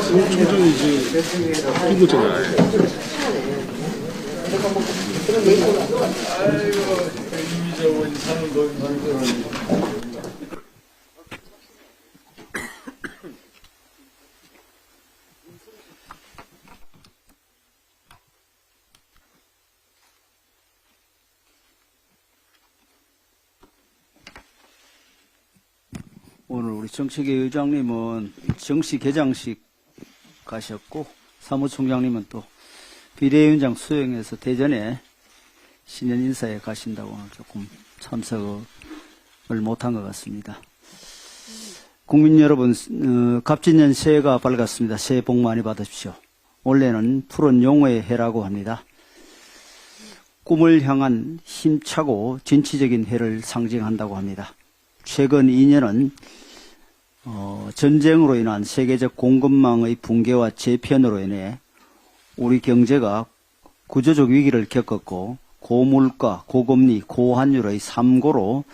총정이지 바뀐 거잖아요. 아이고, 이미자 의원이 사는 거. 오늘 우리 정책위 의장님은 정시 개장식 가셨고 사무총장님은 또 비대위원장 수행해서 대전에 신년 인사에 가신다고 오늘 조금 참석을 못한 것 같습니다. 국민 여러분, 갑진년 새해가 밝았습니다. 새해 복 많이 받으십시오. 원래는 푸른 용어의 해라고 합니다. 꿈을 향한 힘차고 진취적인 해를 상징한다고 합니다. 최근 2년은 전쟁으로 인한 세계적 공급망의 붕괴와 재편으로 인해 우리 경제가 구조적 위기를 겪었고 고물가, 고금리, 고환율의 삼고로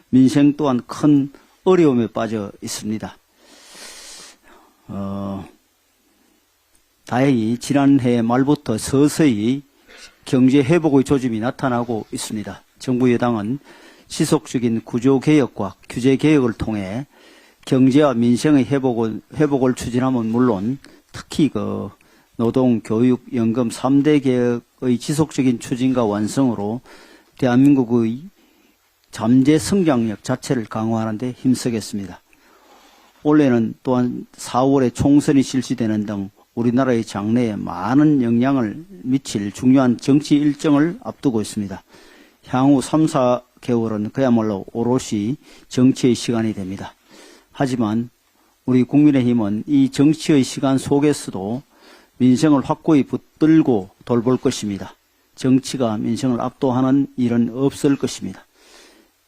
민생 또한 큰 어려움에 빠져 있습니다. 다행히 지난해 말부터 서서히 경제 회복의 조짐이 나타나고 있습니다. 정부 여당은 지속적인 구조개혁과 규제개혁을 통해 경제와 민생의 회복을 추진하면 물론 특히 노동, 교육, 연금 3대 개혁의 지속적인 추진과 완성으로 대한민국의 잠재 성장력 자체를 강화하는 데 힘쓰겠습니다. 올해는 또한 4월에 총선이 실시되는 등 우리나라의 장래에 많은 영향을 미칠 중요한 정치 일정을 앞두고 있습니다. 향후 3, 4개월은 그야말로 오롯이 정치의 시간이 됩니다. 하지만 우리 국민의힘은 이 정치의 시간 속에서도 민생을 확고히 붙들고 돌볼 것입니다. 정치가 민생을 압도하는 일은 없을 것입니다.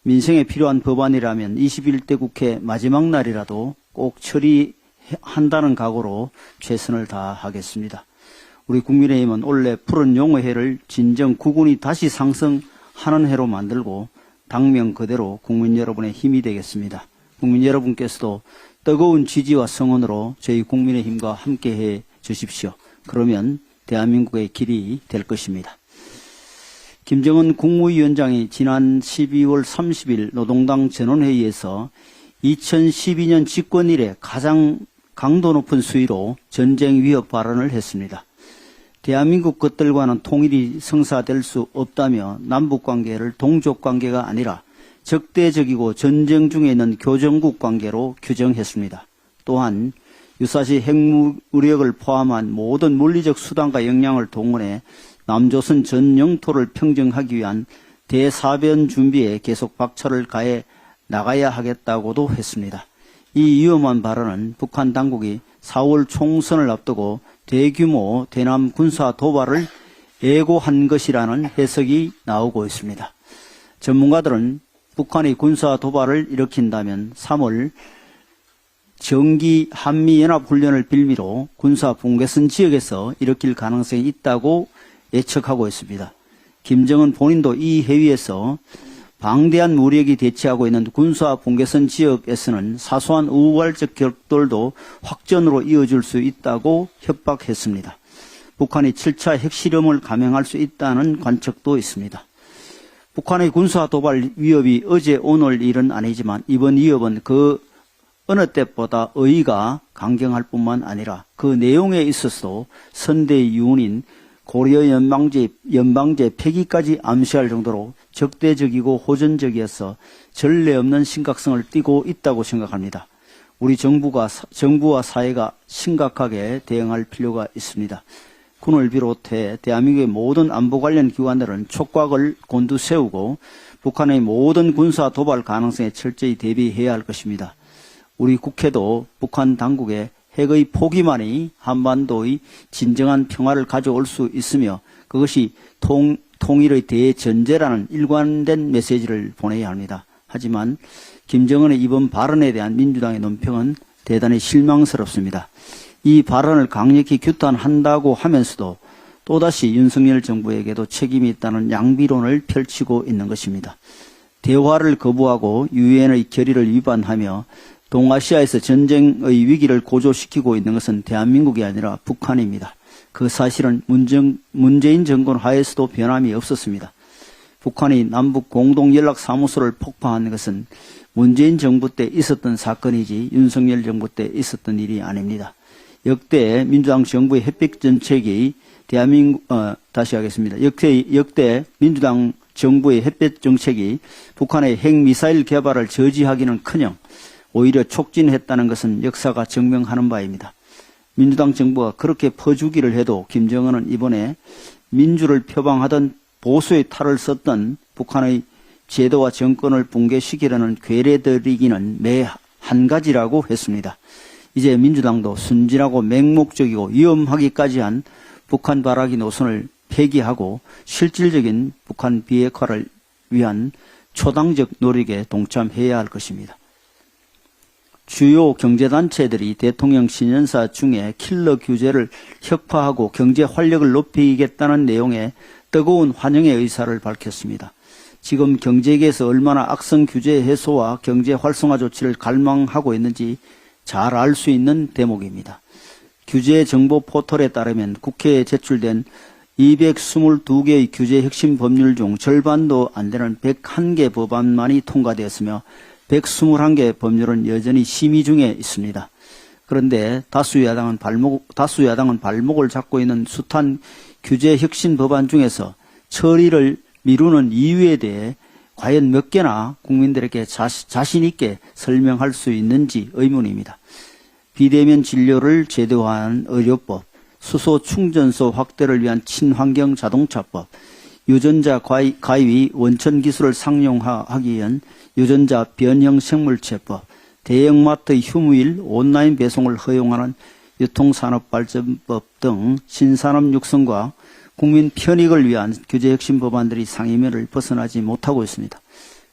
민생에 필요한 법안이라면 21대 국회 마지막 날이라도 꼭 처리한다는 각오로 최선을 다하겠습니다. 우리 국민의힘은 올해 푸른 용어해를 진정 국운이 다시 상승하는 해로 만들고 당명 그대로 국민 여러분의 힘이 되겠습니다. 국민 여러분께서도 뜨거운 지지와 성원으로 저희 국민의힘과 함께해 주십시오. 그러면 대한민국의 길이 될 것입니다. 김정은 국무위원장이 지난 12월 30일 노동당 전원회의에서 2012년 집권 이래 가장 강도 높은 수위로 전쟁 위협 발언을 했습니다. 대한민국 것들과는 통일이 성사될 수 없다며 남북관계를 동족관계가 아니라 적대적이고 전쟁 중에 있는 교정국 관계로 규정했습니다. 또한 유사시 핵무력을 포함한 모든 물리적 수단과 역량을 동원해 남조선 전 영토를 평정하기 위한 대사변 준비에 계속 박차를 가해 나가야 하겠다고도 했습니다. 이 위험한 발언은 북한 당국이 4월 총선을 앞두고 대규모 대남 군사 도발을 예고한 것이라는 해석이 나오고 있습니다. 전문가들은 북한이 군사 도발을 일으킨다면 3월 정기 한미연합훈련을 빌미로 군사 붕괴선 지역에서 일으킬 가능성이 있다고 예측하고 있습니다. 김정은 본인도 이 회의에서 방대한 무력이 대치하고 있는 군사 붕괴선 지역에서는 사소한 우발적 격돌도 확전으로 이어질 수 있다고 협박했습니다. 북한이 7차 핵실험을 감행할 수 있다는 관측도 있습니다. 북한의 군사 도발 위협이 어제 오늘 일은 아니지만 이번 위협은 그 어느 때보다 의의가 강경할 뿐만 아니라 그 내용에 있어서도 선대의 유언인 고려 연방제 폐기까지 암시할 정도로 적대적이고 호전적이어서 전례 없는 심각성을 띠고 있다고 생각합니다. 우리 정부와 사회가 심각하게 대응할 필요가 있습니다. 군을 비롯해 대한민국의 모든 안보 관련 기관들은 촉각을 곤두세우고 북한의 모든 군사 도발 가능성에 철저히 대비해야 할 것입니다. 우리 국회도 북한 당국의 핵의 포기만이 한반도의 진정한 평화를 가져올 수 있으며 그것이 통일의 대전제라는 일관된 메시지를 보내야 합니다. 하지만 김정은의 이번 발언에 대한 민주당의 논평은 대단히 실망스럽습니다. 이 발언을 강력히 규탄한다고 하면서도 또다시 윤석열 정부에게도 책임이 있다는 양비론을 펼치고 있는 것입니다. 대화를 거부하고 유엔의 결의를 위반하며 동아시아에서 전쟁의 위기를 고조시키고 있는 것은 대한민국이 아니라 북한입니다. 그 사실은 문재인 정권 하에서도 변함이 없었습니다. 북한이 남북 공동연락사무소를 폭파한 것은 문재인 정부 때 있었던 사건이지 윤석열 정부 때 있었던 일이 아닙니다. 역대 민주당 정부의 햇빛 정책이 다시 하겠습니다. 역대 민주당 정부의 햇볕 정책이 북한의 핵미사일 개발을 저지하기는커녕 오히려 촉진했다는 것은 역사가 증명하는 바입니다. 민주당 정부가 그렇게 퍼주기를 해도 김정은은 이번에 민주를 표방하던 보수의 탈을 썼던 북한의 제도와 정권을 붕괴시키려는 괴뢰들이기는 매 한 가지라고 했습니다. 이제 민주당도 순진하고 맹목적이고 위험하기까지 한 북한 발악기 노선을 폐기하고 실질적인 북한 비핵화를 위한 초당적 노력에 동참해야 할 것입니다. 주요 경제단체들이 대통령 신년사 중에 킬러 규제를 혁파하고 경제 활력을 높이겠다는 내용의 뜨거운 환영의 의사를 밝혔습니다. 지금 경제계에서 얼마나 악성 규제 해소와 경제 활성화 조치를 갈망하고 있는지 잘 알 수 있는 대목입니다. 규제 정보 포털에 따르면 국회에 제출된 222개의 규제 핵심 법률 중 절반도 안 되는 101개 법안만이 통과되었으며 121개 법률은 여전히 심의 중에 있습니다. 그런데 다수 야당은 발목을 잡고 있는 숱한 규제 혁신 법안 중에서 처리를 미루는 이유에 대해 과연 몇 개나 국민들에게 자신 있게 설명할 수 있는지 의문입니다. 비대면 진료를 제도화한 의료법, 수소 충전소 확대를 위한 친환경 자동차법, 유전자 가위 원천 기술을 상용하기 위한 유전자 변형 생물체법, 대형마트 휴무일 온라인 배송을 허용하는 유통산업발전법 등 신산업 육성과 국민 편익을 위한 규제 핵심 법안들이 상임위를 벗어나지 못하고 있습니다.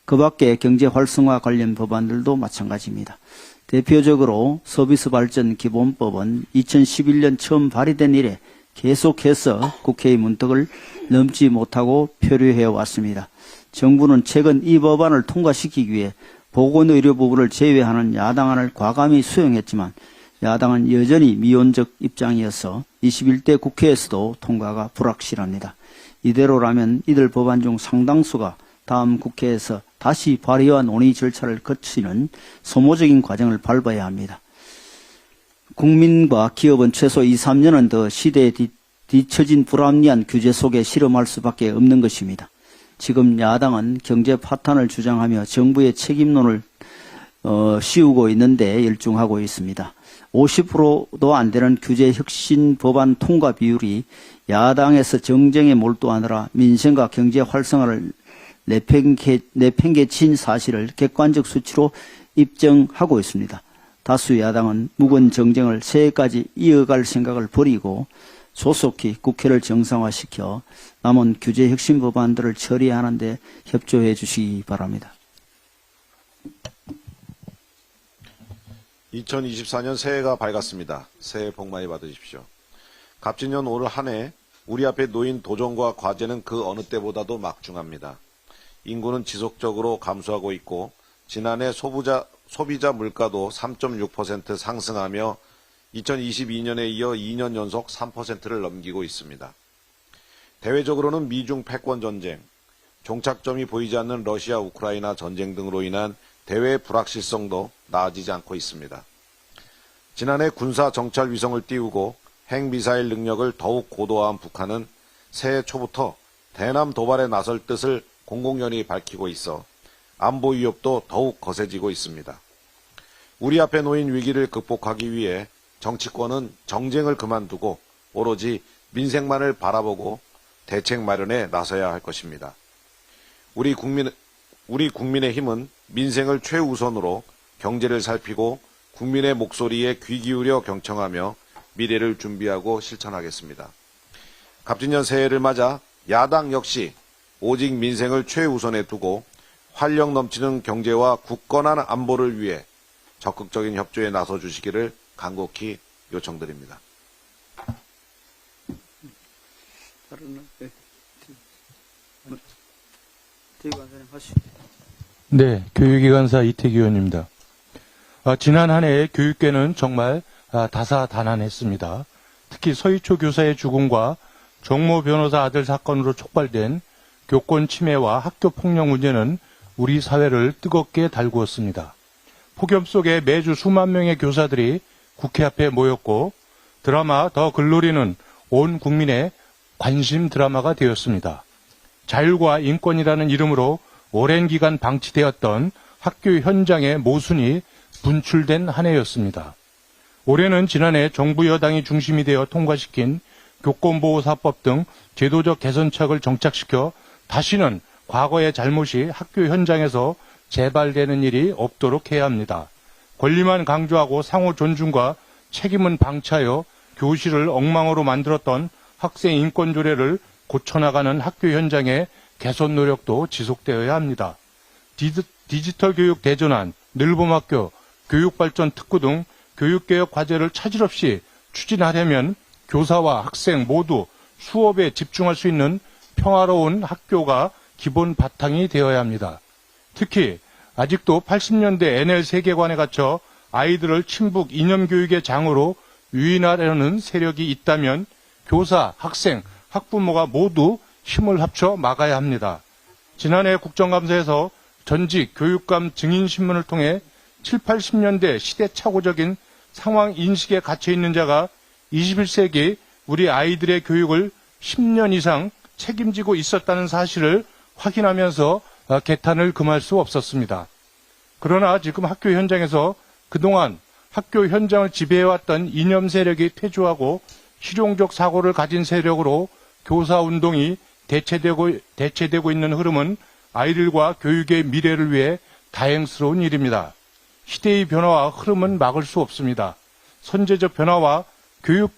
그 밖에 경제 활성화 관련 법안들도 마찬가지입니다. 대표적으로 서비스 발전 기본법은 2011년 처음 발의된 이래 계속해서 국회의 문턱을 넘지 못하고 표류해 왔습니다. 정부는 최근 이 법안을 통과시키기 위해 보건의료 부분을 제외하는 야당안을 과감히 수용했지만 야당은 여전히 미온적 입장이어서 21대 국회에서도 통과가 불확실합니다. 이대로라면 이들 법안 중 상당수가 다음 국회에서 다시 발의와 논의 절차를 거치는 소모적인 과정을 밟아야 합니다. 국민과 기업은 최소 2, 3년은 더 시대에 뒤처진 불합리한 규제 속에 실험할 수밖에 없는 것입니다. 지금 야당은 경제 파탄을 주장하며 정부의 책임론을 씌우고 있는데 열중하고 있습니다. 50%도 안 되는 규제 혁신 법안 통과 비율이 야당에서 정쟁에 몰두하느라 민생과 경제 활성화를 내팽개친 사실을 객관적 수치로 입증하고 있습니다. 다수 야당은 묵은 정쟁을 새해까지 이어갈 생각을 버리고 조속히 국회를 정상화시켜 남은 규제 혁신 법안들을 처리하는 데 협조해 주시기 바랍니다. 2024년 새해가 밝았습니다. 새해 복 많이 받으십시오. 갑진년 올 한 해 우리 앞에 놓인 도전과 과제는 그 어느 때보다도 막중합니다. 인구는 지속적으로 감소하고 있고 지난해 소비자 물가도 3.6% 상승하며 2022년에 이어 2년 연속 3%를 넘기고 있습니다. 대외적으로는 미중 패권 전쟁, 종착점이 보이지 않는 러시아 우크라이나 전쟁 등으로 인한 대외 불확실성도 나아지지 않고 있습니다. 지난해 군사 정찰 위성을 띄우고 핵미사일 능력을 더욱 고도화한 북한은 새해 초부터 대남 도발에 나설 뜻을 공공연히 밝히고 있어 안보 위협도 더욱 거세지고 있습니다. 우리 앞에 놓인 위기를 극복하기 위해 정치권은 정쟁을 그만두고 오로지 민생만을 바라보고 대책 마련에 나서야 할 것입니다. 우리 국민의 힘은 민생을 최우선으로 경제를 살피고 국민의 목소리에 귀 기울여 경청하며 미래를 준비하고 실천하겠습니다. 갑진년 새해를 맞아 야당 역시 오직 민생을 최우선에 두고 활력 넘치는 경제와 굳건한 안보를 위해 적극적인 협조에 나서 주시기를 간곡히 요청드립니다. 대의관사님 하시죠. 네, 교육기관사 이태기 의원입니다. 지난 한 해 교육계는 정말 다사다난했습니다. 특히 서희초 교사의 죽음과 정모 변호사 아들 사건으로 촉발된 교권 침해와 학교 폭력 문제는 우리 사회를 뜨겁게 달구었습니다. 폭염 속에 매주 수만 명의 교사들이 국회 앞에 모였고 드라마 더 글로리는 온 국민의 관심 드라마가 되었습니다. 자율과 인권이라는 이름으로 오랜 기간 방치되었던 학교 현장의 모순이 분출된 한 해였습니다. 올해는 지난해 정부 여당이 중심이 되어 통과시킨 교권보호사법 등 제도적 개선책을 정착시켜 다시는 과거의 잘못이 학교 현장에서 재발되는 일이 없도록 해야 합니다. 권리만 강조하고 상호 존중과 책임은 방치하여 교실을 엉망으로 만들었던 학생 인권 조례를 고쳐나가는 학교 현장의 개선 노력도 지속되어야 합니다. 디지털 교육 대전환, 늘봄학교, 교육발전 특구 등 교육개혁 과제를 차질 없이 추진하려면 교사와 학생 모두 수업에 집중할 수 있는 평화로운 학교가 기본 바탕이 되어야 합니다. 특히 아직도 80년대 NL 세계관에 갇혀 아이들을 친북 이념교육의 장으로 유인하려는 세력이 있다면 교사, 학생, 학부모가 모두 힘을 합쳐 막아야 합니다. 지난해 국정감사에서 전직 교육감 증인신문을 통해 7, 80년대 시대착오적인 상황 인식에 갇혀있는 자가 21세기 우리 아이들의 교육을 10년 이상 책임지고 있었다는 사실을 확인하면서 개탄을 금할 수 없었습니다. 그러나 지금 학교 현장에서 그동안 학교 현장을 지배해왔던 이념 세력이 퇴조하고 실용적 사고를 가진 세력으로 교사운동이 대체되고 있는 흐름은 아이들과 교육의 미래를 위해 다행스러운 일입니다. 시대의 변화와 흐름은 막을 수 없습니다. 선제적 변화와 교육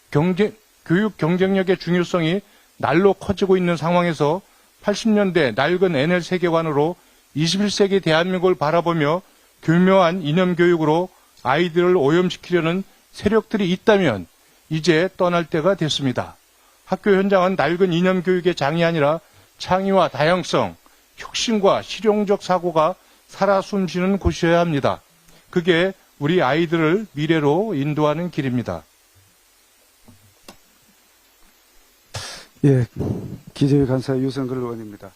경쟁력의 중요성이 날로 커지고 있는 상황에서 80년대 낡은 NL 세계관으로 21세기 대한민국을 바라보며 교묘한 이념 교육으로 아이들을 오염시키려는 세력들이 있다면 이제 떠날 때가 됐습니다. 학교 현장은 낡은 이념 교육의 장이 아니라 창의와 다양성, 혁신과 실용적 사고가 살아 숨쉬는 곳이어야 합니다. 그게 우리 아이들을 미래로 인도하는 길입니다. 예, 기재위 간사 유성글 의원입니다.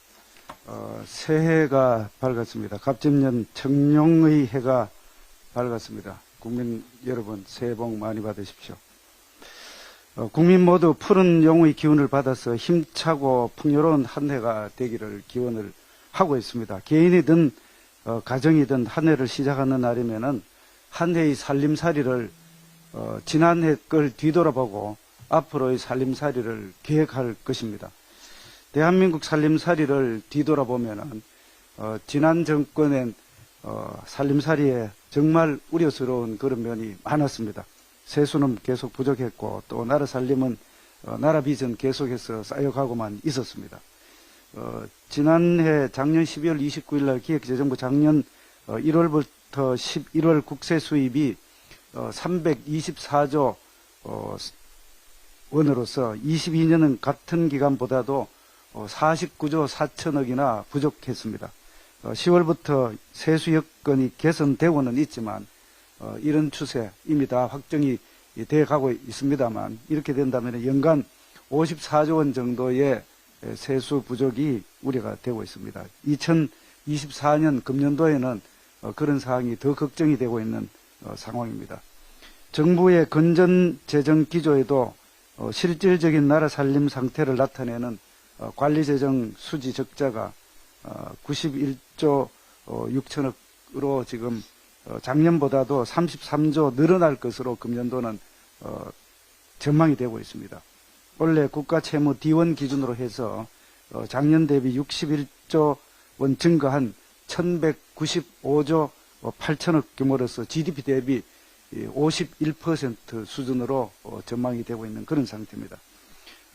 새해가 밝았습니다. 갑진년 청룡의 해가 밝았습니다. 국민 여러분 새해 복 많이 받으십시오. 국민 모두 푸른 영의 기운을 받아서 힘차고 풍요로운 한 해가 되기를 기원을 하고 있습니다. 개인이든 가정이든 한 해를 시작하는 날이면은 한 해의 살림살이를 지난 해 걸 뒤돌아보고 앞으로의 살림살이를 계획할 것입니다. 대한민국 살림살이를 뒤돌아보면은 지난 정권엔 살림살이에 정말 우려스러운 그런 면이 많았습니다. 세수는 계속 부족했고 또 나라 살림은 나라 빚은 계속해서 쌓여가고만 있었습니다. 지난해 작년 12월 29일 날 기획재정부 작년 1월부터 11월 국세 수입이 324조 원으로서 22년은 같은 기간보다도 49조 4천억이나 부족했습니다. 10월부터 세수 여건이 개선되고는 있지만 이런 추세 이미 다 확정이 돼 가고 있습니다만 이렇게 된다면 연간 54조 원 정도의 세수 부족이 우려가 되고 있습니다. 2024년 금년도에는 그런 사항이 더 걱정이 되고 있는 상황입니다. 정부의 건전 재정 기조에도 실질적인 나라 살림 상태를 나타내는 관리재정 수지 적자가 91조 6천억으로 지금 작년보다도 33조 늘어날 것으로 금년도는 전망이 되고 있습니다. 원래 국가채무 D1 기준으로 해서 작년 대비 61조 원 증가한 1195조 8천억 규모로서 GDP 대비 51% 수준으로 전망이 되고 있는 그런 상태입니다.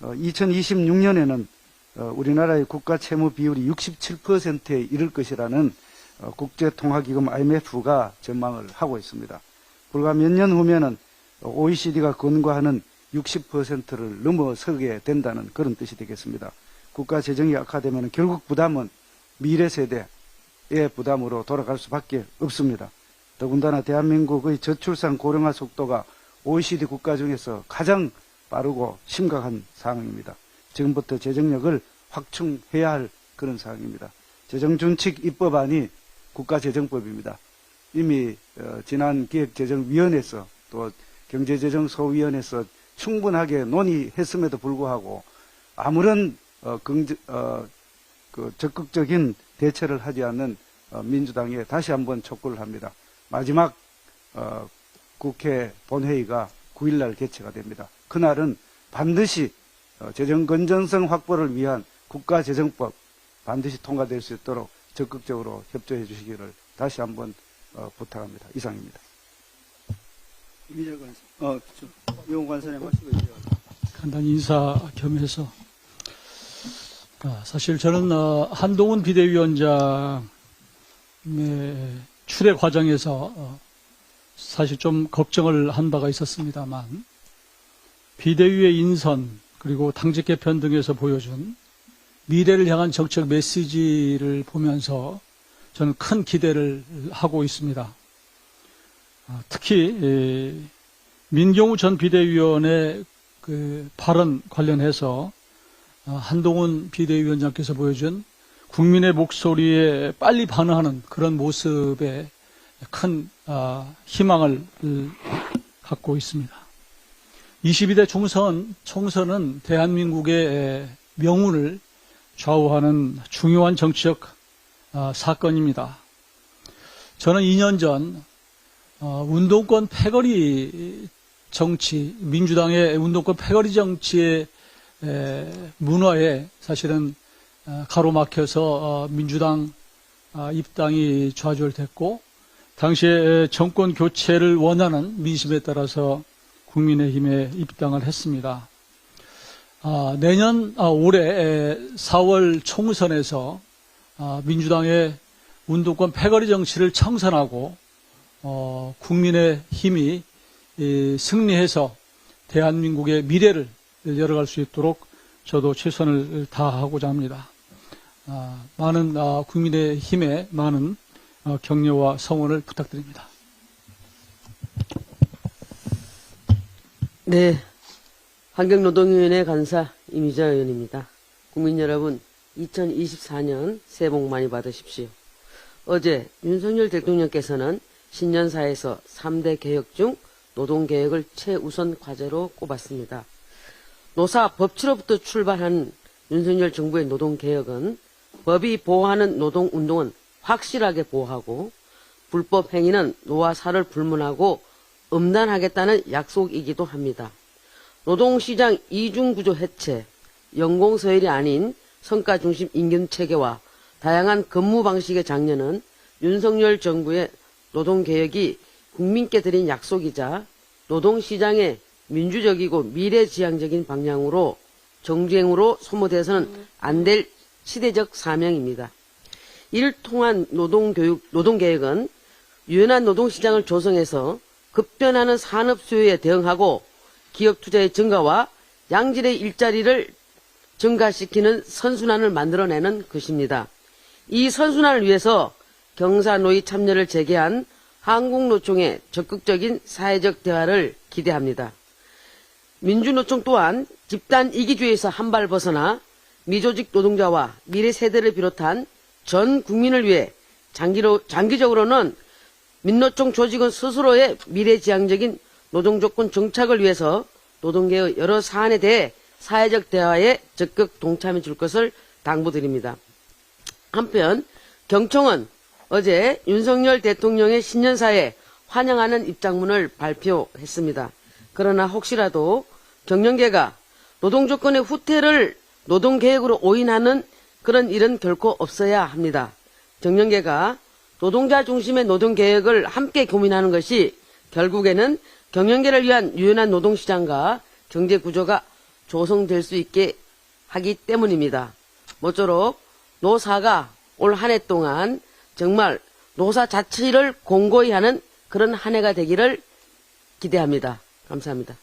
2026년에는 우리나라의 국가채무 비율이 67%에 이를 것이라는 국제통화기금 IMF가 전망을 하고 있습니다. 불과 몇 년 후면은 OECD가 권고하는 60%를 넘어서게 된다는 그런 뜻이 되겠습니다. 국가 재정이 악화되면 결국 부담은 미래 세대, 부담으로 돌아갈 수밖에 없습니다. 더군다나 대한민국의 저출산 고령화 속도가 OECD 국가 중에서 가장 빠르고 심각한 상황입니다. 지금부터 재정력을 확충해야 할 그런 상황입니다. 재정준칙 입법안이 국가재정법입니다. 이미 지난 기획재정위원회에서 또 경제재정소위원회에서 충분하게 논의했음에도 불구하고 아무런 적극적인 대처를 하지 않는 민주당에 다시 한번 촉구를 합니다. 마지막 국회 본회의가 9일날 개최가 됩니다. 그날은 반드시 재정 건전성 확보를 위한 국가재정법 반드시 통과될 수 있도록 적극적으로 협조해 주시기를 다시 한번 부탁합니다. 이상입니다. 이용 관사님 하시고 있죠. 간단히 인사 겸해서 사실 저는 한동훈 비대위원장의 출애 과정에서 사실 좀 걱정을 한 바가 있었습니다만 비대위의 인선 그리고 당직 개편 등에서 보여준 미래를 향한 정책 메시지를 보면서 저는 큰 기대를 하고 있습니다. 특히 민경우 전 비대위원의 그 발언 관련해서 한동훈 비대위원장께서 보여준 국민의 목소리에 빨리 반응하는 그런 모습에 큰 희망을 갖고 있습니다. 22대 총선은 대한민국의 명운을 좌우하는 중요한 정치적 사건입니다. 저는 2년 전 운동권 패거리 정치, 민주당의 운동권 패거리 정치의 문화에 사실은 가로막혀서 민주당 입당이 좌절됐고 당시에 정권 교체를 원하는 민심에 따라서 국민의힘에 입당을 했습니다. 올해 4월 총선에서 민주당의 운동권 패거리 정치를 청산하고 국민의힘이 승리해서 대한민국의 미래를 열어갈 수 있도록 저도 최선을 다하고자 합니다. 많은 국민의힘에 많은 격려와 성원을 부탁드립니다. 네, 환경노동위원회 간사 이미자 의원입니다. 국민 여러분, 2024년 새해 복 많이 받으십시오. 어제 윤석열 대통령께서는 신년사에서 3대 개혁 중 노동개혁을 최우선 과제로 꼽았습니다. 노사 법치로부터 출발한 윤석열 정부의 노동개혁은 법이 보호하는 노동운동은 확실하게 보호하고 불법 행위는 노와 사를 불문하고 엄단하겠다는 약속이기도 합니다. 노동시장 이중구조 해체, 연공서열이 아닌 성과중심 임금체계와 다양한 근무 방식의 장려는 윤석열 정부의 노동개혁이 국민께 드린 약속이자 노동시장의 민주적이고 미래지향적인 방향으로 정쟁으로 소모돼서는 안 될 시대적 사명입니다. 이를 통한 노동개혁은 유연한 노동시장을 조성해서 급변하는 산업 수요에 대응하고 기업 투자의 증가와 양질의 일자리를 증가시키는 선순환을 만들어내는 것입니다. 이 선순환을 위해서 경사노위 참여를 재개한 한국노총의 적극적인 사회적 대화를 기대합니다. 민주노총 또한 집단 이기주의에서 한 발 벗어나 미조직 노동자와 미래 세대를 비롯한 전 국민을 위해 장기적으로는 민노총 조직은 스스로의 미래지향적인 노동조건 정착을 위해서 노동계의 여러 사안에 대해 사회적 대화에 적극 동참해 줄 것을 당부드립니다. 한편 경총은 어제 윤석열 대통령의 신년사에 환영하는 입장문을 발표했습니다. 그러나 혹시라도 경영계가 노동조건의 후퇴를 노동개혁으로 오인하는 그런 일은 결코 없어야 합니다. 경영계가 노동자 중심의 노동개혁을 함께 고민하는 것이 결국에는 경영계를 위한 유연한 노동시장과 경제구조가 조성될 수 있게 하기 때문입니다. 모쪼록 노사가 올 한 해 동안 정말 노사 자체를 공고히 하는 그런 한 해가 되기를 기대합니다. 감사합니다.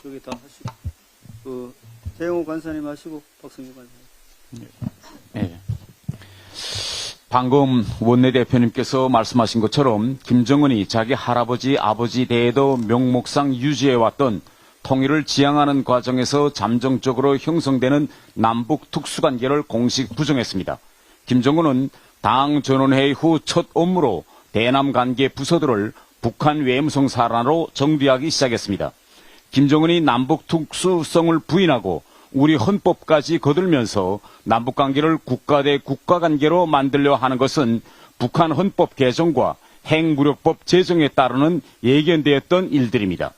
저기 다 하시고, 대영호 관사님 하시고, 박성규 관사님. 예. 방금 원내대표님께서 말씀하신 것처럼 김정은이 자기 할아버지, 아버지 대에도 명목상 유지해왔던 통일을 지향하는 과정에서 잠정적으로 형성되는 남북 특수관계를 공식 부정했습니다. 김정은은 당 전원회의 후 첫 업무로 대남 관계 부서들을 북한 외무성 산하로 정비하기 시작했습니다. 김정은이 남북 특수성을 부인하고 우리 헌법까지 거들면서 남북관계를 국가 대 국가 관계로 만들려 하는 것은 북한 헌법 개정과 핵무력법 제정에 따르는 예견되었던 일들입니다.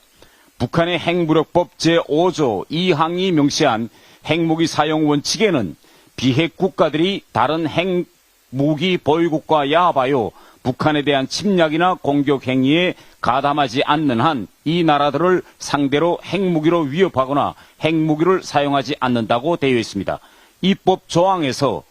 북한의 핵무력법 제5조 2항이 명시한 핵무기 사용 원칙에는 비핵 국가들이 다른 핵무기 보유국과 야합하여 북한에 대한 침략이나 공격 행위에 가담하지 않는 한 이 나라들을 상대로 핵무기로 위협하거나 핵무기를 사용하지 않는다고 되어 있습니다. 이 법 조항에서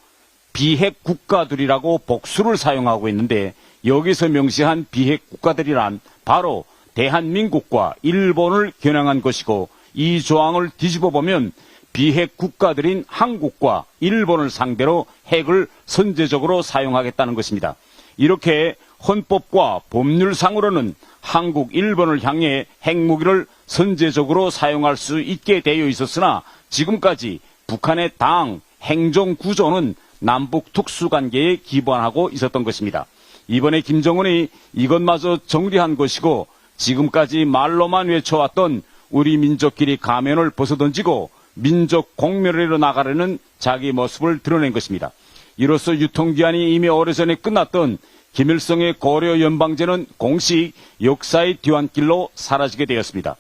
비핵 국가들이라고 복수를 사용하고 있는데 여기서 명시한 비핵 국가들이란 바로 대한민국과 일본을 겨냥한 것이고 이 조항을 뒤집어 보면 비핵 국가들인 한국과 일본을 상대로 핵을 선제적으로 사용하겠다는 것입니다. 이렇게 헌법과 법률상으로는 한국, 일본을 향해 핵무기를 선제적으로 사용할 수 있게 되어 있었으나 지금까지 북한의 당, 행정 구조는 남북 특수관계에 기반하고 있었던 것입니다. 이번에 김정은이 이것마저 정리한 것이고 지금까지 말로만 외쳐왔던 우리 민족끼리 가면을 벗어던지고 민족 공멸을 이뤄나가려는 자기 모습을 드러낸 것입니다. 이로써 유통기한이 이미 오래전에 끝났던 김일성의 고려 연방제는 공식 역사의 뒤안길로 사라지게 되었습니다.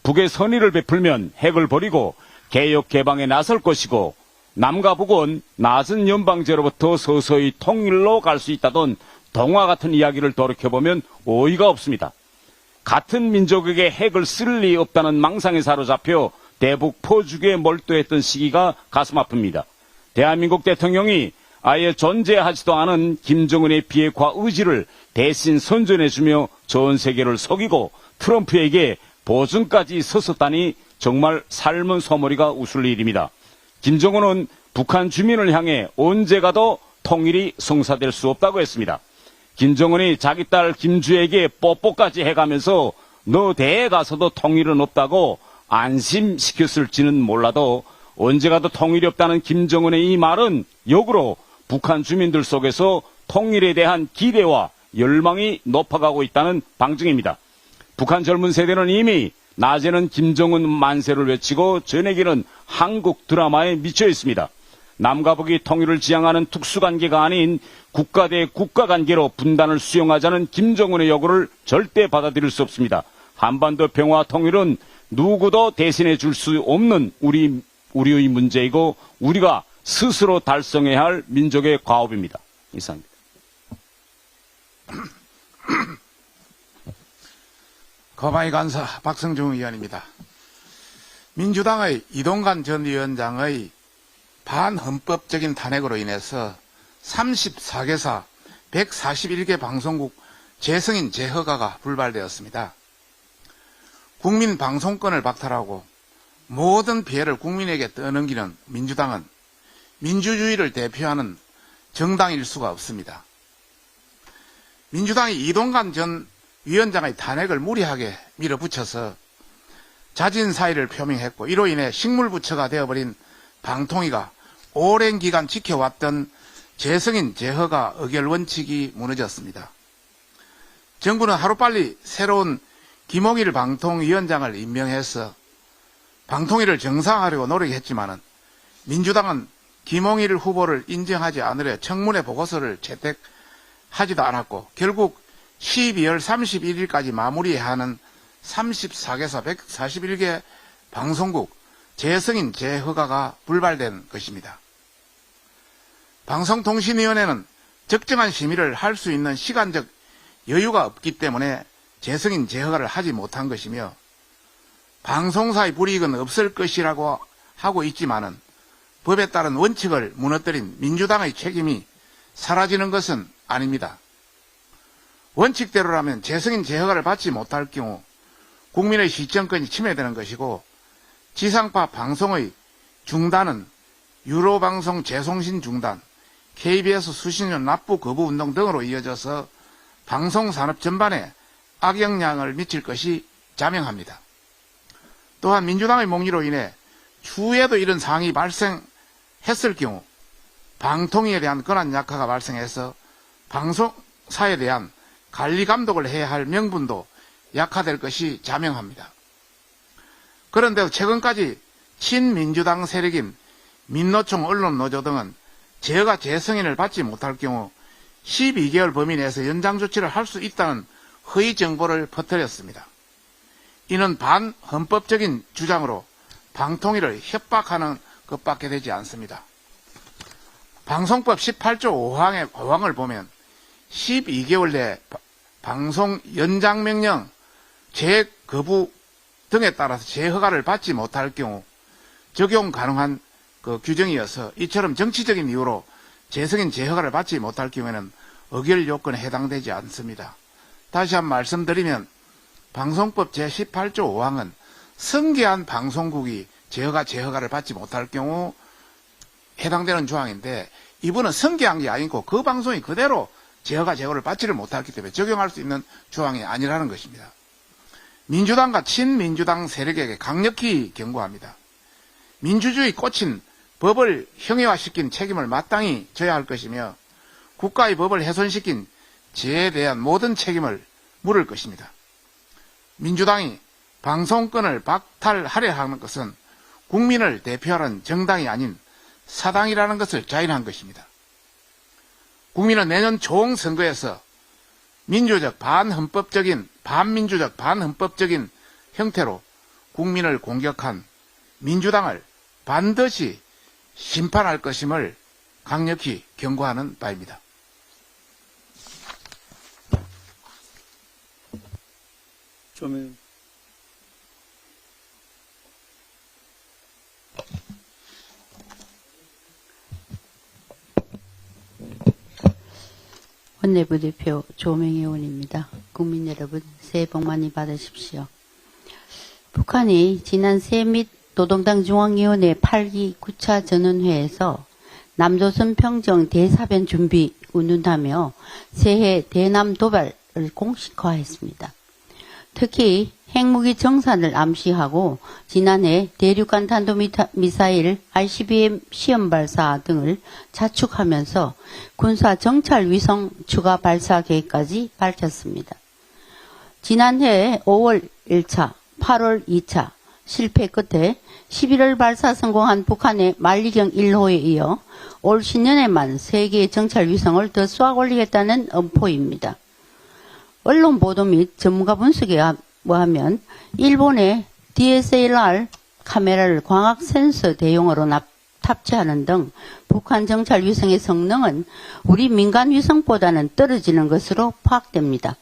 북의 선의를 베풀면 핵을 버리고 개혁 개방에 나설 것이고 남과 북은 낮은 연방제로부터 서서히 통일로 갈 수 있다던 동화 같은 이야기를 돌이켜보면 오이가 없습니다. 같은 민족에게 핵을 쓸 리 없다는 망상에 사로잡혀 대북 포주기에 몰두했던 시기가 가슴 아픕니다. 대한민국 대통령이 아예 존재하지도 않은 김정은의 비핵화 의지를 대신 선전해주며 전 세계를 속이고 트럼프에게 보증까지 섰었다니 정말 삶은 소머리가 웃을 일입니다. 김정은은 북한 주민을 향해 언제 가도 통일이 성사될 수 없다고 했습니다. 김정은이 자기 딸 김주에게 뽀뽀까지 해가면서 너 대에 가서도 통일은 없다고 안심시켰을지는 몰라도 언제 가도 통일이 없다는 김정은의 이 말은 역으로 북한 주민들 속에서 통일에 대한 기대와 열망이 높아가고 있다는 방증입니다. 북한 젊은 세대는 이미 낮에는 김정은 만세를 외치고 저녁에는 한국 드라마에 미쳐 있습니다. 남과 북이 통일을 지향하는 특수관계가 아닌 국가 대 국가 관계로 분단을 수용하자는 김정은의 요구를 절대 받아들일 수 없습니다. 한반도 평화 통일은 누구도 대신해 줄 수 없는 우리의 문제이고 우리가 스스로 달성해야 할 민족의 과업입니다. 이상입니다. 거마이 간사 박성중 의원입니다. 민주당의 이동관 전 위원장의 반헌법적인 탄핵으로 인해서 34개사 141개 방송국 재승인 재허가가 불발되었습니다. 국민 방송권을 박탈하고 모든 피해를 국민에게 떠넘기는 민주당은 민주주의를 대표하는 정당일 수가 없습니다. 민주당이 이동관 전 위원장의 탄핵을 무리하게 밀어붙여서 자진 사의를 표명했고 이로 인해 식물부처가 되어버린 방통위가 오랜 기간 지켜왔던 재승인 재허가 의결 원칙이 무너졌습니다. 정부는 하루빨리 새로운 김홍일 방통위원장을 임명해서 방통위를 정상화하려고 노력했지만 민주당은 김홍일 후보를 인정하지 않으려 청문회 보고서를 채택하지도 않았고 결국 12월 31일까지 마무리해야 하는 34개사 141개 방송국 재승인 재허가가 불발된 것입니다. 방송통신위원회는 적정한 심의를 할 수 있는 시간적 여유가 없기 때문에 재승인 재허가를 하지 못한 것이며 방송사의 불이익은 없을 것이라고 하고 있지만은 법에 따른 원칙을 무너뜨린 민주당의 책임이 사라지는 것은 아닙니다. 원칙대로라면 재승인 재허가를 받지 못할 경우 국민의 시청권이 침해되는 것이고 지상파 방송의 중단은 유료 방송 재송신 중단, KBS 수신료 납부 거부 운동 등으로 이어져서 방송산업 전반에 악영향을 미칠 것이 자명합니다. 또한 민주당의 몽리로 인해 추후에도 이런 상황이 발생했을 경우 방통위에 대한 권한 약화가 발생해서 방송사에 대한 관리 감독을 해야 할 명분도 약화될 것이 자명합니다. 그런데 최근까지 친민주당 세력인 민노총 언론노조 등은 제어가 재승인을 받지 못할 경우 12개월 범위 내에서 연장 조치를 할 수 있다는 허위 정보를 퍼뜨렸습니다. 이는 반헌법적인 주장으로 방통위를 협박하는 것밖에 되지 않습니다. 방송법 18조 5항을 보면 12개월 내 방송 연장 명령, 재거부 등에 따라서 재허가를 받지 못할 경우 적용 가능한 그 규정이어서 이처럼 정치적인 이유로 재승인 재허가를 받지 못할 경우에는 의결 요건에 해당되지 않습니다. 다시 한번 말씀드리면 방송법 제18조 5항은 승계한 방송국이 재허가를 받지 못할 경우 해당되는 조항인데 이분은 승계한 게 아니고 그 방송이 그대로 재허를 받지를 못했기 때문에 적용할 수 있는 조항이 아니라는 것입니다. 민주당과 친민주당 세력에게 강력히 경고합니다. 민주주의 꽃인 법을 형해화시킨 책임을 마땅히 져야 할 것이며 국가의 법을 훼손시킨 죄에 대한 모든 책임을 물을 것입니다. 민주당이 방송권을 박탈하려 하는 것은 국민을 대표하는 정당이 아닌 사당이라는 것을 자인한 것입니다. 국민은 내년 총선거에서 반민주적 반헌법적인 형태로 국민을 공격한 민주당을 반드시 심판할 것임을 강력히 경고하는 바입니다. 원내부 대표 조명희 의원입니다. 국민 여러분, 새해 복 많이 받으십시오. 북한이 지난 새 및 노동당 중앙위원회 8기 9차 전원회에서 남조선 평정 대사변 준비 운운하며 새해 대남 도발을 공식화했습니다. 특히 핵무기 정산을 암시하고 지난해 대륙간 탄도미사일 ICBM 시험 발사 등을 자축하면서 군사 정찰 위성 추가 발사 계획까지 밝혔습니다. 지난해 5월 1차, 8월 2차 실패 끝에 11월 발사 성공한 북한의 만리경 1호에 이어 올 신년에만 3개의 정찰 위성을 더 쏘아 올리겠다는 엄포입니다. 언론 보도 및 전문가 분석에 의하면 일본의 DSLR 카메라를 광학 센서 대용으로 탑재하는 등 북한 정찰 위성의 성능은 우리 민간 위성보다는 떨어지는 것으로 파악됩니다.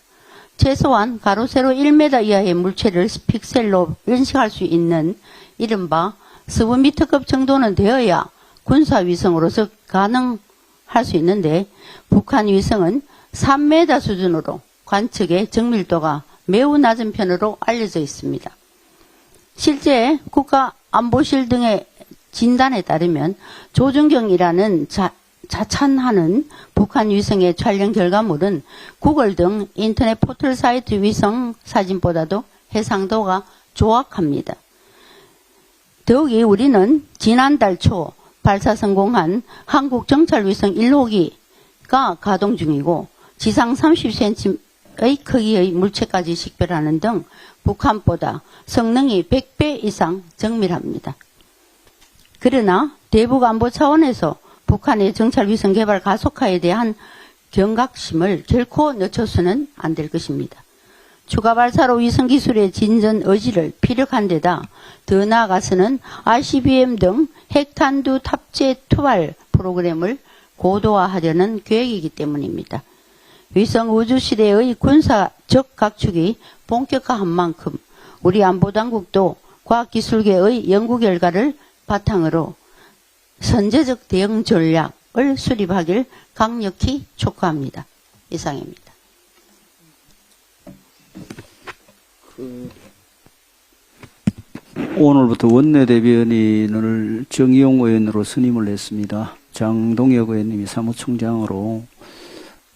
최소한 가로 세로 1m 이하의 물체를 픽셀로 인식할 수 있는 이른바 스브미터급 정도는 되어야 군사위성으로서 가능할 수 있는데 북한 위성은 3m 수준으로 관측의 정밀도가 매우 낮은 편으로 알려져 있습니다. 실제 국가안보실 등의 진단에 따르면 조준경이라는 자찬하는 북한 위성의 촬영 결과물은 구글 등 인터넷 포털 사이트 위성 사진보다도 해상도가 조악합니다. 더욱이 우리는 지난달 초 발사 성공한 한국 정찰 위성 1호기가 가동 중이고 지상 30cm의 크기의 물체까지 식별하는 등 북한보다 성능이 100배 이상 정밀합니다. 그러나 대북 안보 차원에서 북한의 정찰 위성 개발 가속화에 대한 경각심을 결코 늦춰서는 안 될 것입니다. 추가 발사로 위성 기술의 진전 의지를 피력한 데다 더 나아가서는 ICBM 등 핵탄두 탑재 투발 프로그램을 고도화하려는 계획이기 때문입니다. 위성 우주시대의 군사적 각축이 본격화한 만큼 우리 안보당국도 과학기술계의 연구 결과를 바탕으로 선제적 대응 전략을 수립하길 강력히 촉구합니다. 이상입니다. 오늘부터 원내대변인을 정의용 의원으로 선임을 했습니다. 장동혁 의원님이 사무총장으로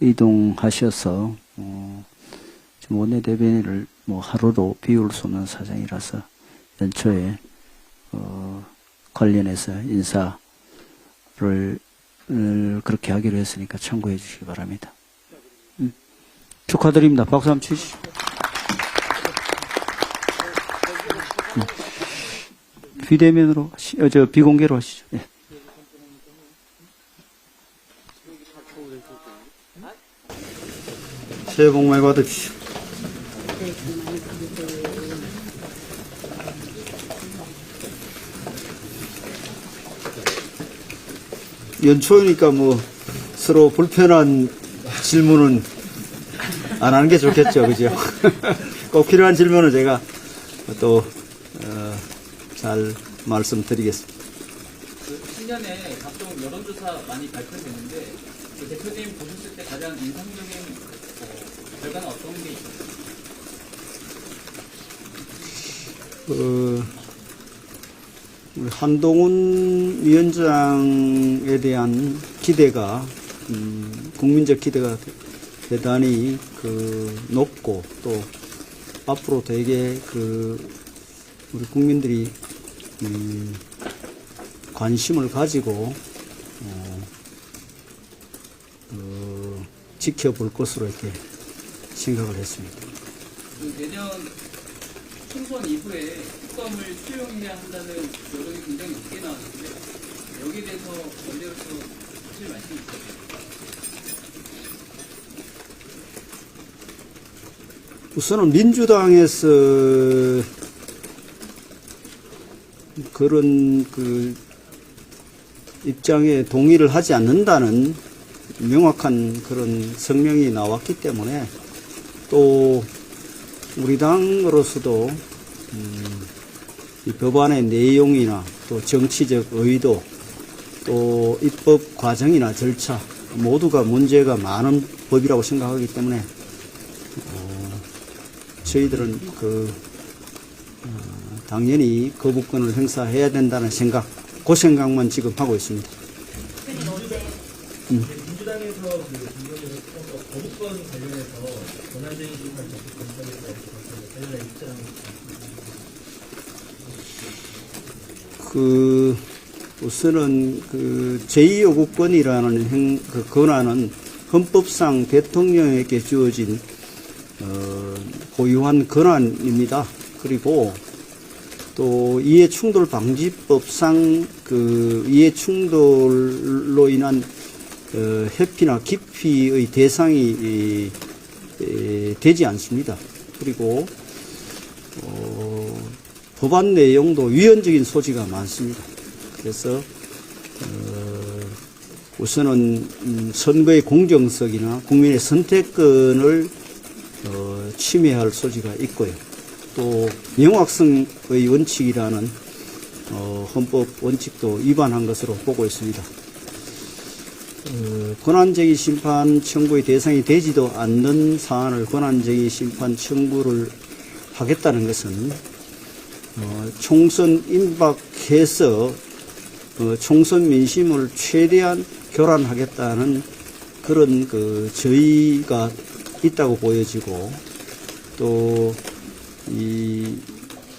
이동하셔서 지금 원내대변인을 뭐 하루도 비울 수 없는 사정이라서 연초에 관련해서 인사를 그렇게 하기로 했으니까 참고해 주시기 바랍니다. 축하드립니다. 박수 한번 치시죠. 비대면으로 비공개로 하시죠. 예. 새해 복 많이 받으십시오. 연초이니까 뭐 서로 불편한 질문은 안 하는 게 좋겠죠, 그죠? 꼭 필요한 질문은 제가 또 잘 말씀드리겠습니다. 신년에 각종 여론조사 많이 발표됐는데 대표님 보셨을 때 가장 인상적인 결과는 어떤 게 있었나요? 우리 한동훈 위원장에 대한 기대가 국민적 기대가 대단히 높고 또 앞으로 되게 우리 국민들이 관심을 가지고 지켜볼 것으로 이렇게 생각을 했습니다. 내년 총선 이후에 특검을 수용해야 한다는 여론이 굉장히 높게 나왔는데 여기에 대해서 원내로서 하실 말씀이 있으세요? 우선은 민주당에서 그런 입장에 동의를 하지 않는다는 명확한 그런 성명이 나왔기 때문에 또 우리 당으로서도 이 법안의 내용이나 또 정치적 의도 또 입법 과정이나 절차 모두가 문제가 많은 법이라고 생각하기 때문에 저희들은 당연히 거부권을 행사해야 된다는 생각, 그 생각만 지금 하고 있습니다. 민주당에서 거부권 관련해서 권한쟁의 심판 적극 관련해 입장 우선은 제2요구권이라는 권한은 헌법상 대통령에게 주어진 고유한 권한입니다. 그리고 또 이해충돌방지법상 이해충돌로 인한 회피나 기피의 대상이 되지 않습니다. 그리고 법안 내용도 위헌적인 소지가 많습니다. 그래서 우선은 선거의 공정성이나 국민의 선택권을 침해할 소지가 있고요. 또 명확성의 원칙이라는 헌법 원칙도 위반한 것으로 보고 있습니다. 권한쟁의 심판 청구의 대상이 되지도 않는 사안을 권한쟁의 심판 청구를 하겠다는 것은 총선 임박해서 총선 민심을 최대한 교란하겠다는 그런 저희가 있다고 보여지고 또 이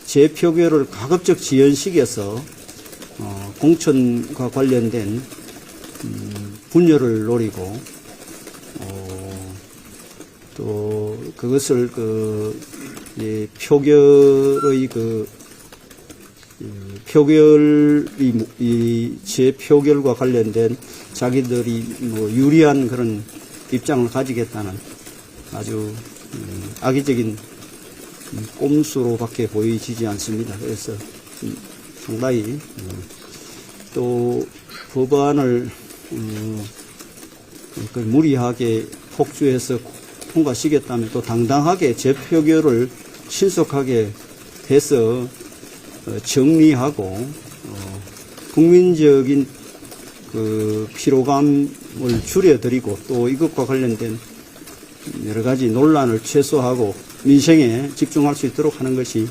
재표결을 가급적 지연시켜서 공천과 관련된 분열을 노리고 또 그것을 표결의 이 재표결과 관련된 자기들이 유리한 그런 입장을 가지겠다는 아주 악의적인 꼼수로밖에 보이지 않습니다. 그래서 상당히 또 법안을 무리하게 폭주해서 통과시켰다면 또 당당하게 재표결을 신속하게 해서 정리하고 국민적인 피로감을 줄여드리고 또 이것과 관련된 여러 가지 논란을 최소화하고 민생에 집중할 수 있도록 하는 것이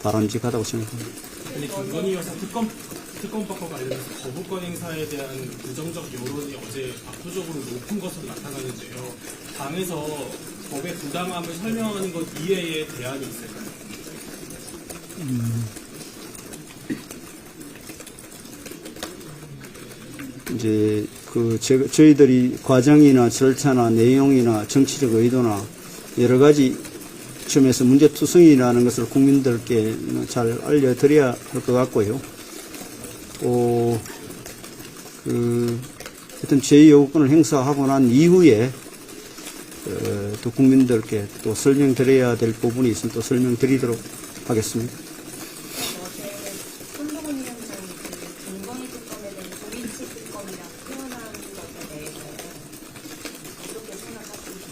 바람직하다고 생각합니다. 아니, 김건희 여사 특검법과 관련해서 거부권 행사에 대한 부정적 여론이 어제 압도적으로 높은 것으로 나타나는데요. 당에서 법의 부당함을 설명하는 것 이외에 대안이 있을까요? 이제 저희들이 과정이나 절차나 내용이나 정치적 의도나 여러 가지 점에서 문제투성이라는 것을 국민들께 잘 알려드려야 할 것 같고요. 하여튼 제 요구권을 행사하고 난 이후에 또 국민들께 또 설명드려야 될 부분이 있으면 또 설명드리도록 하겠습니다. 손동훈 위원장이 김건희 특검에 대한 조인치 특검이라 표현한 것에 대해서 어떻게 생각하시는지.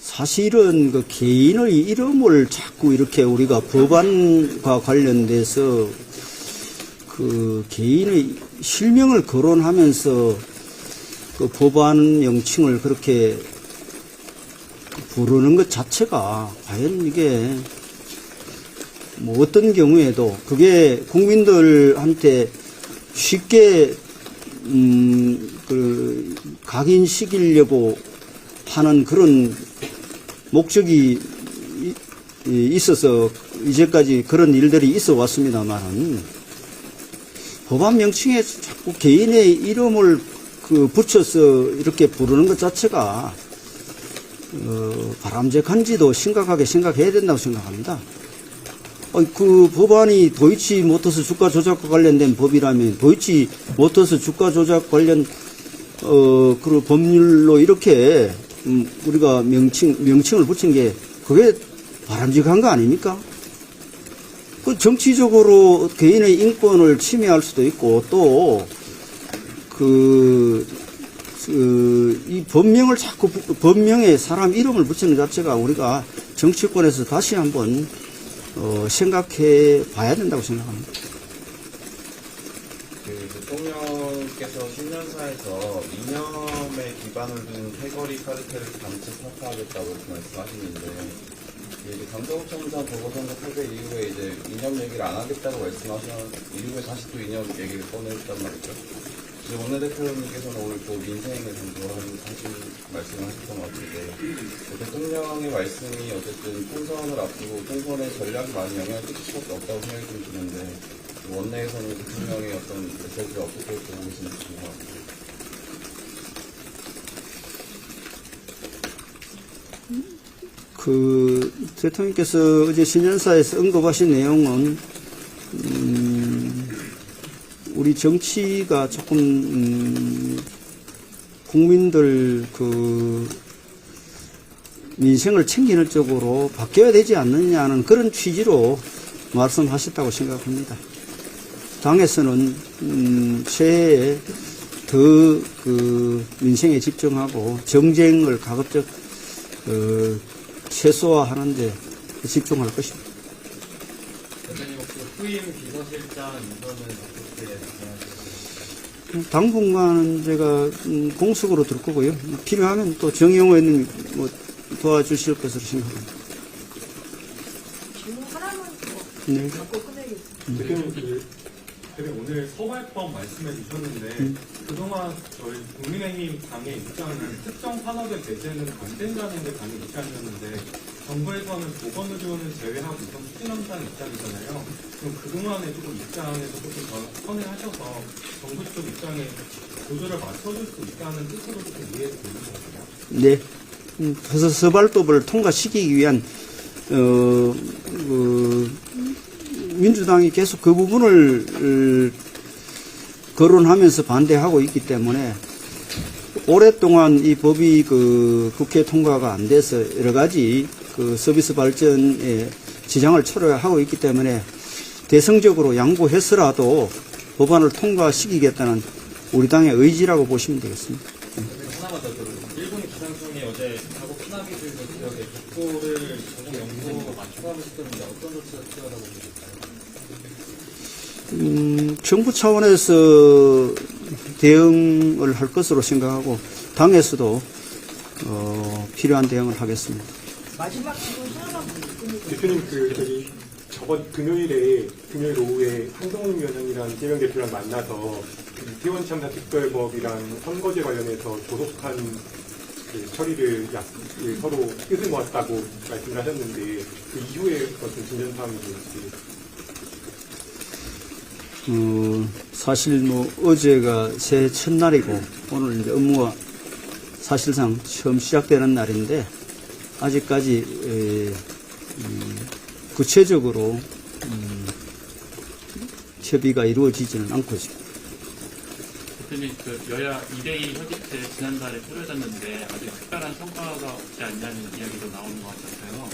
사실은 그 개인의 이름을 자꾸 이렇게 우리가 법안과 관련돼서 그 개인의 실명을 거론하면서 그 법안 명칭을 그렇게 부르는 것 자체가 과연 이게 뭐 어떤 경우에도 그게 국민들한테 쉽게 각인시키려고 하는 그런 목적이 있어서 이제까지 그런 일들이 있어 왔습니다만은 법안 명칭에 자꾸 개인의 이름을 붙여서 이렇게 부르는 것 자체가 바람직한지도 심각하게 생각해야 된다고 생각합니다. 그 법안이 도이치모터스 주가 조작과 관련된 법이라면 도이치모터스 주가 조작 관련 그 법률로 이렇게 우리가 명칭을 붙인 게 그게 바람직한 거 아닙니까? 그 정치적으로 개인의 인권을 침해할 수도 있고 또 이 법명을 자꾸 법명에 사람 이름을 붙이는 자체가 우리가 정치권에서 다시 한번 생각해 봐야 된다고 생각합니다. 대통령께서 신년사에서 이념에 기반을 둔 패거리 카르텔을 감치 타파하겠다고 이렇게 말씀하시는데 이제 강정욱 청사 보궐선거 패배 이후에 이제 이념 얘기를 안 하겠다고 말씀하신 이후에 다시 또 이념 얘기를 꺼냈단 말이죠. 지금 원내대표님께서는 오늘 또 민생에 대한 사실 말씀을 하셨던 것 같은데 대통령의 말씀이 어쨌든 총선을 앞두고 총선의 전략이 많이 영향을 끼칠 수밖에 없다고 생각이 좀 드는데 원내에서는 대통령의 어떤 메시지를 어떻게 보고 계신지 궁금합니다. 대통령께서 어제 신년사에서 언급하신 내용은 우리 정치가 조금 국민들 민생을 챙기는 쪽으로 바뀌어야 되지 않느냐는 그런 취지로 말씀하셨다고 생각합니다. 당에서는 새해에 더 민생에 집중하고 정쟁을 가급적 최소화하는 데 집중할 것입니다. 대표님 혹시 후임 비서실장 인선은 어떻게 진행하실까요? 당분간 제가 공석으로 들 거고요. 필요하면 또 정영호 의원님이 도와주실 것으로 생각합니다. 질문 하나만 네. 갖고 끝내겠습니다. 대표님 오늘 서발법 말씀해 주셨는데 그동안 저희 국민의힘 당의 입장은 특정 산업의 배제는 안 된다는 게 당의 입장이었는데 정부에서는 보건의료는 제외하고 우선 수진함당 입장이잖아요. 그럼 그동안에 조금 입장에서 조금 더 선회하셔서 정부 쪽 입장에 조절을 맞춰줄 수 있다는 뜻으로 조금 이해가 되는 건가요? 네. 그래서 서발법을 통과시키기 위한 민주당이 계속 그 부분을 거론하면서 반대하고 있기 때문에 오랫동안 이 법이 국회 통과가 안 돼서 여러 가지 서비스 발전에 지장을 초래하고 있기 때문에 대승적으로 양보해서라도 법안을 통과시키겠다는 우리 당의 의지라고 보시면 되겠습니다. 하나만 더 들어요. 일본 기상청이 어제 자국 수납기술 지역에 국도를 적용 연구로 맞춰가고 싶다는데 어떤 조치가 필요하다고 보실까요? 정부 차원에서 대응을 할 것으로 생각하고 당에서도 필요한 대응을 하겠습니다. 대표님 저번 금요일 오후에 한동훈 위원장이랑 이재명 대표랑 만나서 이태원 참사 특별법이랑 선거제 관련해서 조속한 처리를 서로 뜻을 모았다고 말씀을 하셨는데 그 이후에 어떤 진전 사항이 있을지. 사실 어제가 새해 첫날이고 오늘 이제 업무가 사실상 처음 시작되는 날인데 아직까지 구체적으로 협의가 이루어지지는 않고 있습니다. 대표님, 여야 2대2 협의체 지난달에 꾸려졌는데 아직 특별한 성과가 없지 않냐는 이야기도 나오는 것 같아서요.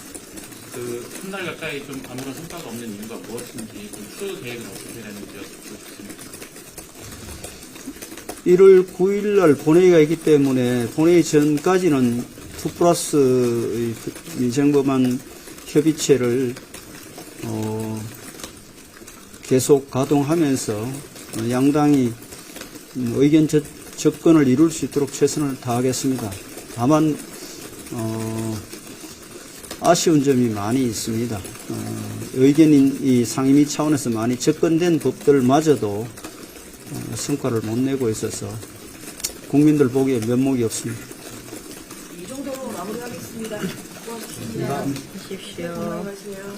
한 달 가까이 좀 아무런 성과가 없는 이유가 무엇인지 좀 추후 계획은 어떻게 되는지 여쭙고 싶습니다. 1월 9일 날 본회의가 있기 때문에 본회의 전까지는 2플러스 민생법안 협의체를 계속 가동하면서 양당이 의견 접근을 이룰 수 있도록 최선을 다하겠습니다. 다만 아쉬운 점이 많이 있습니다. 의견이 상임위 차원에서 많이 접근된 법들마저도 성과를 못 내고 있어서 국민들 보기에 면목이 없습니다. 이 정도로 마무리하겠습니다. 고맙습니다. 하십시오. 안녕하세요.